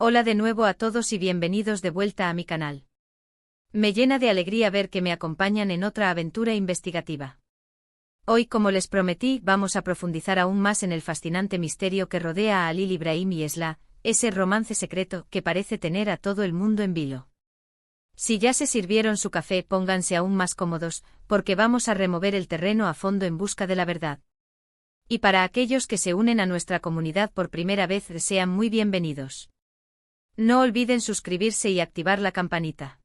Hola de nuevo a todos y bienvenidos de vuelta a mi canal. Me llena de alegría ver que me acompañan en otra aventura investigativa. Hoy, como les prometí, vamos a profundizar aún más en el fascinante misterio que rodea a Halil Ibrahim y Esla, ese romance secreto que parece tener a todo el mundo en vilo. Si ya se sirvieron su café, pónganse aún más cómodos, porque vamos a remover el terreno a fondo en busca de la verdad. Y para aquellos que se unen a nuestra comunidad por primera vez, sean muy bienvenidos. No olviden suscribirse y activar la campanita.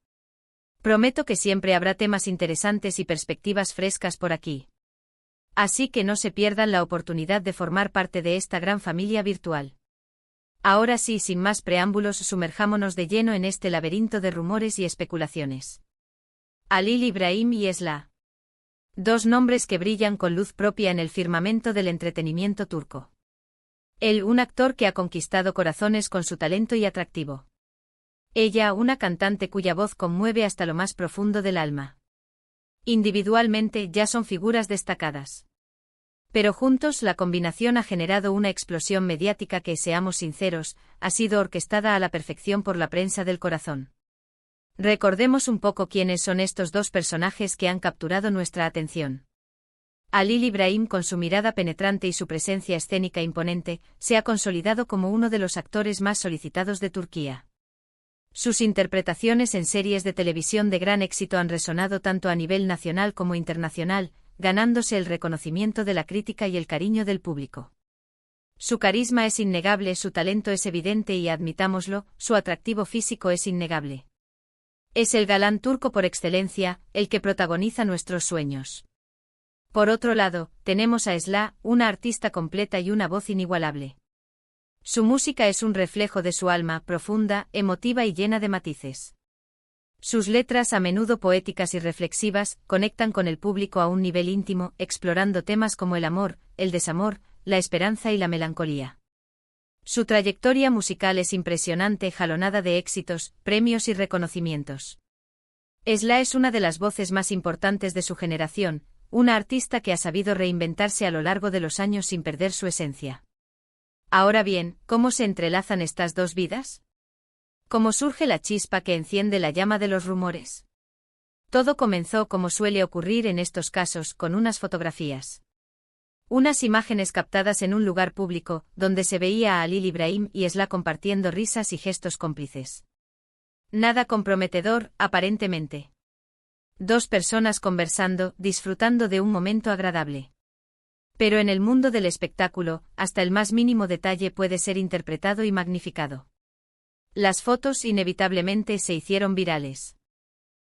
Prometo que siempre habrá temas interesantes y perspectivas frescas por aquí. Así que no se pierdan la oportunidad de formar parte de esta gran familia virtual. Ahora sí, sin más preámbulos, sumerjámonos de lleno en este laberinto de rumores y especulaciones. Halil Ibrahim y Esla. Dos nombres que brillan con luz propia en el firmamento del entretenimiento turco. Él, un actor que ha conquistado corazones con su talento y atractivo. Ella, una cantante cuya voz conmueve hasta lo más profundo del alma. Individualmente ya son figuras destacadas. Pero juntos la combinación ha generado una explosión mediática que, seamos sinceros, ha sido orquestada a la perfección por la prensa del corazón. Recordemos un poco quiénes son estos dos personajes que han capturado nuestra atención. Halil Ibrahim, con su mirada penetrante y su presencia escénica imponente, se ha consolidado como uno de los actores más solicitados de Turquía. Sus interpretaciones en series de televisión de gran éxito han resonado tanto a nivel nacional como internacional, ganándose el reconocimiento de la crítica y el cariño del público. Su carisma es innegable, su talento es evidente y, admitámoslo, su atractivo físico es innegable. Es el galán turco por excelencia, el que protagoniza nuestros sueños. Por otro lado, tenemos a Esla, una artista completa y una voz inigualable. Su música es un reflejo de su alma, profunda, emotiva y llena de matices. Sus letras, a menudo poéticas y reflexivas, conectan con el público a un nivel íntimo, explorando temas como el amor, el desamor, la esperanza y la melancolía. Su trayectoria musical es impresionante, jalonada de éxitos, premios y reconocimientos. Esla es una de las voces más importantes de su generación, una artista que ha sabido reinventarse a lo largo de los años sin perder su esencia. Ahora bien, ¿cómo se entrelazan estas dos vidas? ¿Cómo surge la chispa que enciende la llama de los rumores? Todo comenzó, como suele ocurrir en estos casos, con unas fotografías. Unas imágenes captadas en un lugar público, donde se veía a Halil Ibrahim y Esla compartiendo risas y gestos cómplices. Nada comprometedor, aparentemente. Dos personas conversando, disfrutando de un momento agradable. Pero en el mundo del espectáculo, hasta el más mínimo detalle puede ser interpretado y magnificado. Las fotos inevitablemente se hicieron virales.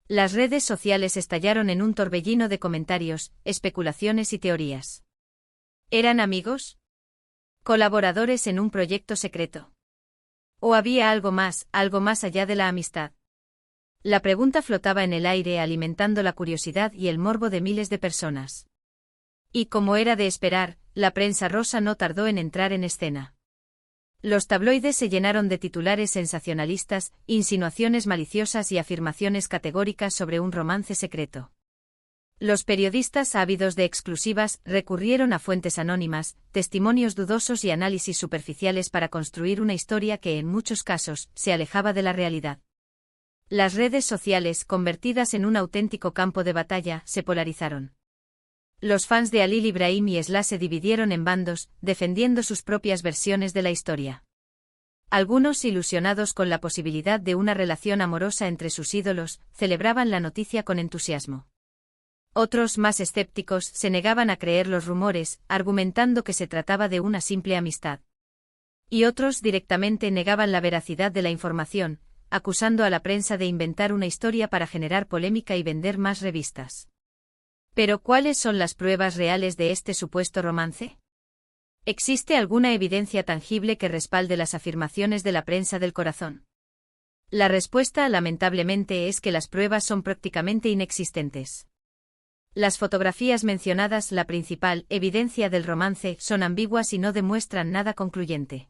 Las redes sociales estallaron en un torbellino de comentarios, especulaciones y teorías. ¿Eran amigos? ¿Colaboradores en un proyecto secreto? ¿O había algo más allá de la amistad? La pregunta flotaba en el aire, alimentando la curiosidad y el morbo de miles de personas. Y, como era de esperar, la prensa rosa no tardó en entrar en escena. Los tabloides se llenaron de titulares sensacionalistas, insinuaciones maliciosas y afirmaciones categóricas sobre un romance secreto. Los periodistas, ávidos de exclusivas, recurrieron a fuentes anónimas, testimonios dudosos y análisis superficiales para construir una historia que, en muchos casos, se alejaba de la realidad. Las redes sociales, convertidas en un auténtico campo de batalla, se polarizaron. Los fans de Halil Ibrahim y Esla se dividieron en bandos, defendiendo sus propias versiones de la historia. Algunos, ilusionados con la posibilidad de una relación amorosa entre sus ídolos, celebraban la noticia con entusiasmo. Otros, más escépticos, se negaban a creer los rumores, argumentando que se trataba de una simple amistad. Y otros directamente negaban la veracidad de la información, acusando a la prensa de inventar una historia para generar polémica y vender más revistas. Pero, ¿cuáles son las pruebas reales de este supuesto romance? ¿Existe alguna evidencia tangible que respalde las afirmaciones de la prensa del corazón? La respuesta, lamentablemente, es que las pruebas son prácticamente inexistentes. Las fotografías mencionadas, la principal evidencia del romance, son ambiguas y no demuestran nada concluyente.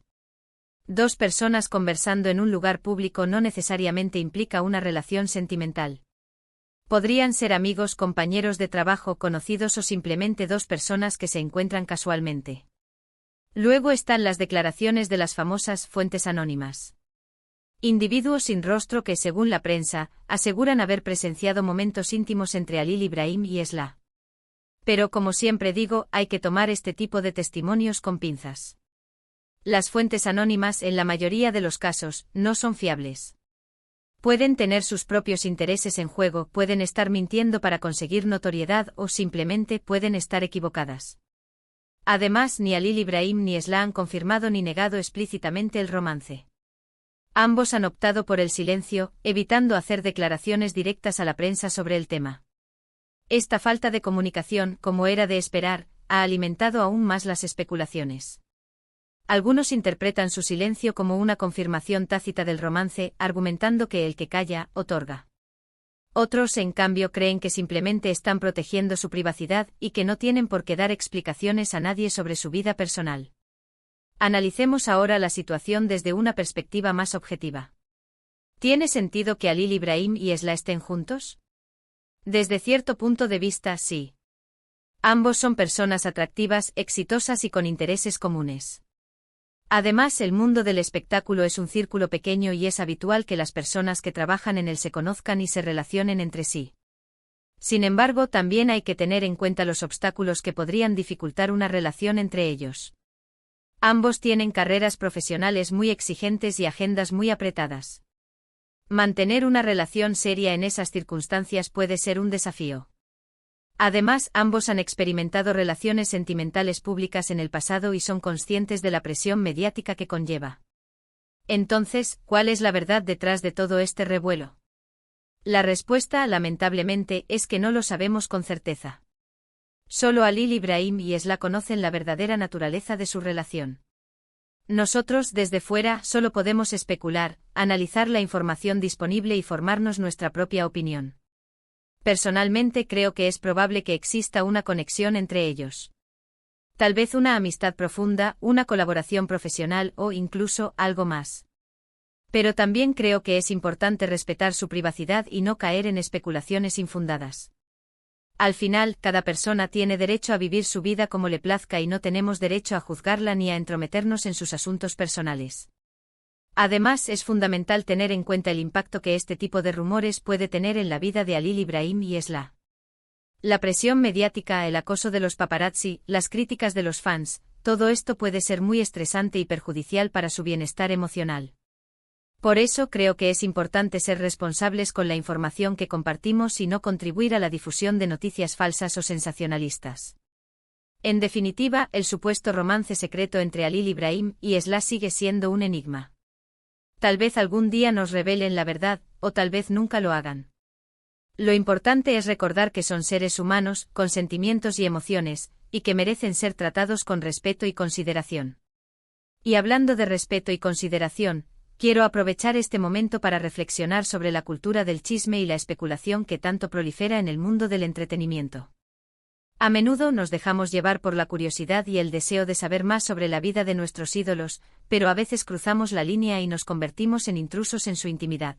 Dos personas conversando en un lugar público no necesariamente implica una relación sentimental. Podrían ser amigos, compañeros de trabajo, conocidos o simplemente dos personas que se encuentran casualmente. Luego están las declaraciones de las famosas fuentes anónimas. Individuos sin rostro que, según la prensa, aseguran haber presenciado momentos íntimos entre Halil Ibrahim y Esla. Pero como siempre digo, hay que tomar este tipo de testimonios con pinzas. Las fuentes anónimas, en la mayoría de los casos, no son fiables. Pueden tener sus propios intereses en juego, pueden estar mintiendo para conseguir notoriedad o simplemente pueden estar equivocadas. Además, ni Halil Ibrahim ni Esla han confirmado ni negado explícitamente el romance. Ambos han optado por el silencio, evitando hacer declaraciones directas a la prensa sobre el tema. Esta falta de comunicación, como era de esperar, ha alimentado aún más las especulaciones. Algunos interpretan su silencio como una confirmación tácita del romance, argumentando que el que calla, otorga. Otros, en cambio, creen que simplemente están protegiendo su privacidad y que no tienen por qué dar explicaciones a nadie sobre su vida personal. Analicemos ahora la situación desde una perspectiva más objetiva. ¿Tiene sentido que Halil Ibrahim y Esla estén juntos? Desde cierto punto de vista, sí. Ambos son personas atractivas, exitosas y con intereses comunes. Además, el mundo del espectáculo es un círculo pequeño y es habitual que las personas que trabajan en él se conozcan y se relacionen entre sí. Sin embargo, también hay que tener en cuenta los obstáculos que podrían dificultar una relación entre ellos. Ambos tienen carreras profesionales muy exigentes y agendas muy apretadas. Mantener una relación seria en esas circunstancias puede ser un desafío. Además, ambos han experimentado relaciones sentimentales públicas en el pasado y son conscientes de la presión mediática que conlleva. Entonces, ¿cuál es la verdad detrás de todo este revuelo? La respuesta, lamentablemente, es que no lo sabemos con certeza. Solo Halil Ibrahim y Esla conocen la verdadera naturaleza de su relación. Nosotros, desde fuera, solo podemos especular, analizar la información disponible y formarnos nuestra propia opinión. Personalmente creo que es probable que exista una conexión entre ellos. Tal vez una amistad profunda, una colaboración profesional o incluso algo más. Pero también creo que es importante respetar su privacidad y no caer en especulaciones infundadas. Al final, cada persona tiene derecho a vivir su vida como le plazca y no tenemos derecho a juzgarla ni a entrometernos en sus asuntos personales. Además, es fundamental tener en cuenta el impacto que este tipo de rumores puede tener en la vida de Halil Ibrahim y Esla. La presión mediática, el acoso de los paparazzi, las críticas de los fans, todo esto puede ser muy estresante y perjudicial para su bienestar emocional. Por eso creo que es importante ser responsables con la información que compartimos y no contribuir a la difusión de noticias falsas o sensacionalistas. En definitiva, el supuesto romance secreto entre Halil Ibrahim y Esla sigue siendo un enigma. Tal vez algún día nos revelen la verdad, o tal vez nunca lo hagan. Lo importante es recordar que son seres humanos, con sentimientos y emociones, y que merecen ser tratados con respeto y consideración. Y hablando de respeto y consideración, quiero aprovechar este momento para reflexionar sobre la cultura del chisme y la especulación que tanto prolifera en el mundo del entretenimiento. A menudo nos dejamos llevar por la curiosidad y el deseo de saber más sobre la vida de nuestros ídolos, pero a veces cruzamos la línea y nos convertimos en intrusos en su intimidad.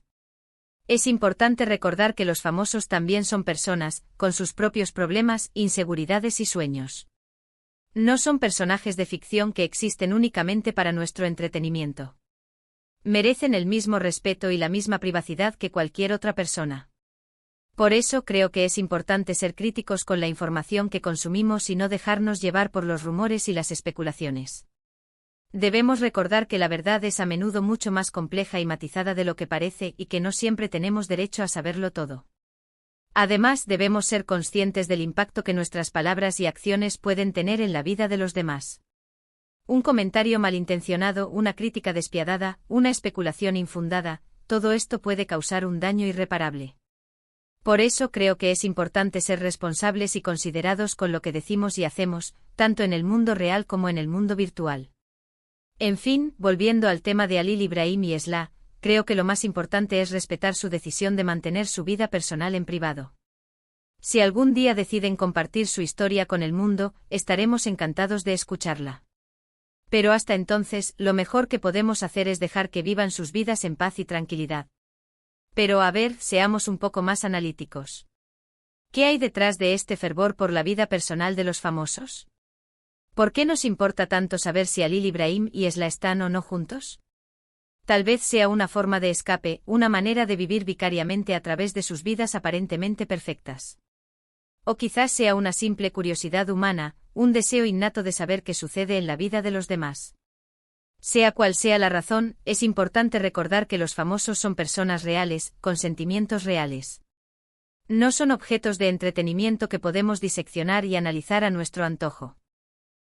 Es importante recordar que los famosos también son personas, con sus propios problemas, inseguridades y sueños. No son personajes de ficción que existen únicamente para nuestro entretenimiento. Merecen el mismo respeto y la misma privacidad que cualquier otra persona. Por eso creo que es importante ser críticos con la información que consumimos y no dejarnos llevar por los rumores y las especulaciones. Debemos recordar que la verdad es a menudo mucho más compleja y matizada de lo que parece y que no siempre tenemos derecho a saberlo todo. Además, debemos ser conscientes del impacto que nuestras palabras y acciones pueden tener en la vida de los demás. Un comentario malintencionado, una crítica despiadada, una especulación infundada, todo esto puede causar un daño irreparable. Por eso creo que es importante ser responsables y considerados con lo que decimos y hacemos, tanto en el mundo real como en el mundo virtual. En fin, volviendo al tema de Halil Ibrahim y Esla, creo que lo más importante es respetar su decisión de mantener su vida personal en privado. Si algún día deciden compartir su historia con el mundo, estaremos encantados de escucharla. Pero hasta entonces, lo mejor que podemos hacer es dejar que vivan sus vidas en paz y tranquilidad. Pero a ver, seamos un poco más analíticos. ¿Qué hay detrás de este fervor por la vida personal de los famosos? ¿Por qué nos importa tanto saber si Halil Ibrahim y Esla están o no juntos? Tal vez sea una forma de escape, una manera de vivir vicariamente a través de sus vidas aparentemente perfectas. O quizás sea una simple curiosidad humana, un deseo innato de saber qué sucede en la vida de los demás. Sea cual sea la razón, es importante recordar que los famosos son personas reales, con sentimientos reales. No son objetos de entretenimiento que podemos diseccionar y analizar a nuestro antojo.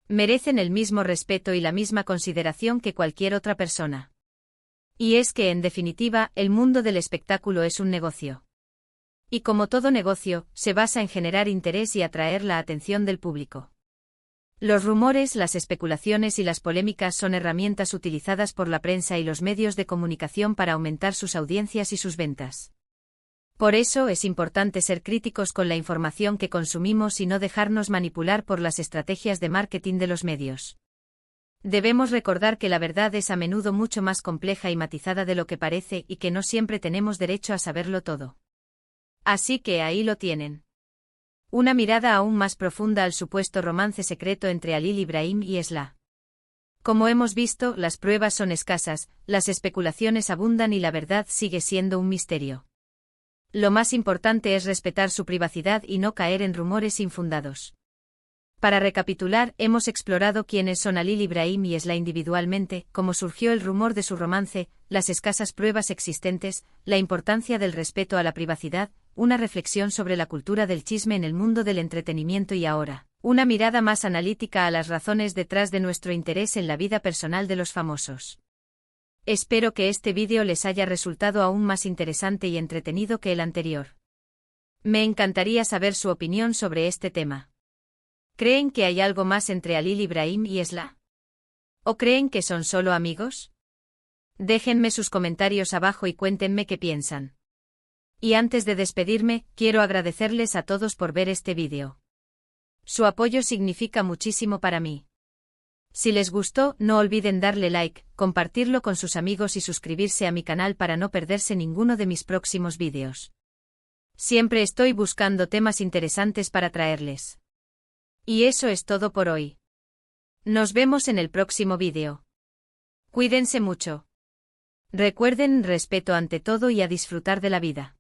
Merecen el mismo respeto y la misma consideración que cualquier otra persona. Y es que, en definitiva, el mundo del espectáculo es un negocio. Y como todo negocio, se basa en generar interés y atraer la atención del público. Los rumores, las especulaciones y las polémicas son herramientas utilizadas por la prensa y los medios de comunicación para aumentar sus audiencias y sus ventas. Por eso es importante ser críticos con la información que consumimos y no dejarnos manipular por las estrategias de marketing de los medios. Debemos recordar que la verdad es a menudo mucho más compleja y matizada de lo que parece y que no siempre tenemos derecho a saberlo todo. Así que ahí lo tienen. Una mirada aún más profunda al supuesto romance secreto entre Halil Ibrahim y Esla. Como hemos visto, las pruebas son escasas, las especulaciones abundan y la verdad sigue siendo un misterio. Lo más importante es respetar su privacidad y no caer en rumores infundados. Para recapitular, hemos explorado quiénes son Halil Ibrahim y Esla individualmente, cómo surgió el rumor de su romance, las escasas pruebas existentes, la importancia del respeto a la privacidad, una reflexión sobre la cultura del chisme en el mundo del entretenimiento y ahora, una mirada más analítica a las razones detrás de nuestro interés en la vida personal de los famosos. Espero que este vídeo les haya resultado aún más interesante y entretenido que el anterior. Me encantaría saber su opinión sobre este tema. ¿Creen que hay algo más entre Halil Ibrahim y Esla? ¿O creen que son solo amigos? Déjenme sus comentarios abajo y cuéntenme qué piensan. Y antes de despedirme, quiero agradecerles a todos por ver este vídeo. Su apoyo significa muchísimo para mí. Si les gustó, no olviden darle like, compartirlo con sus amigos y suscribirse a mi canal para no perderse ninguno de mis próximos vídeos. Siempre estoy buscando temas interesantes para traerles. Y eso es todo por hoy. Nos vemos en el próximo vídeo. Cuídense mucho. Recuerden, respeto ante todo y a disfrutar de la vida.